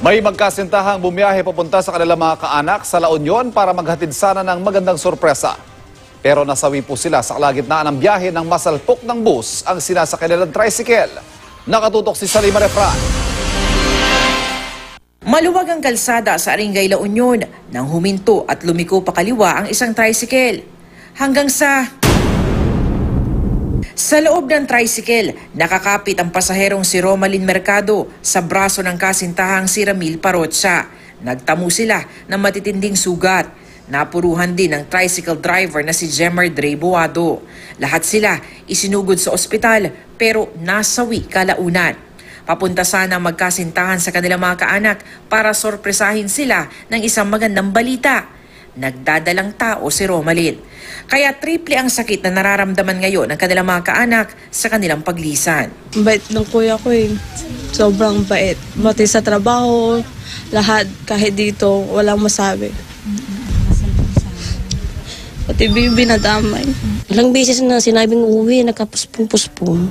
May magkasintahang bumiyahe papunta sa kanilang mga kaanak sa La Union para maghatid sana ng magandang sorpresa. Pero nasawi po sila sa kalagitnaan ng biyahe ng masalpok ng bus ang sinasakay nilang tricycle. Nakatutok si Salima Refran. Maluwag ang kalsada sa Aringay, La Union nang huminto at lumiko pa kaliwa ang isang tricycle. Hanggang sa loob ng tricycle, nakakapit ang pasaherong si Romalyn Mercado sa braso ng kasintahang si Ramil Parotsa. Nagtamo sila ng matitinding sugat. Napuruhan din ang tricycle driver na si Jemer Dre Boado. Lahat sila isinugod sa ospital pero nasawi kalaunan. Papunta sana ang magkasintahan sa kanilang mga kaanak para sorpresahin sila ng isang magandang balita. Nagdadalang tao si Romalyn. Kaya triple ang sakit na nararamdaman ngayon ng kanilang mga kaanak sa kanilang paglisan. Bait ng kuya ko eh. Sobrang bait. Pati sa trabaho, lahat kahit dito, walang masabi. Pati bibi nadamay. Ilang beses na sinabing uwi, nakapuspong-puspong.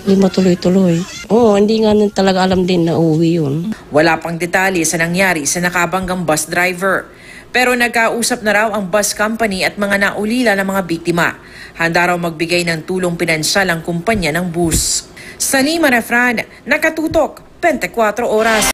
Hindi matuloy-tuloy. Oo, hindi nga talaga alam din na uwi yun. Wala pang detalye sa nangyari sa nakabanggang bus driver. Pero nagkausap na raw ang bus company at mga naulila ng mga biktima. Handa raw magbigay ng tulong pinansyal ang kumpanya ng bus. Salima Refran, nakatutok, 24 oras.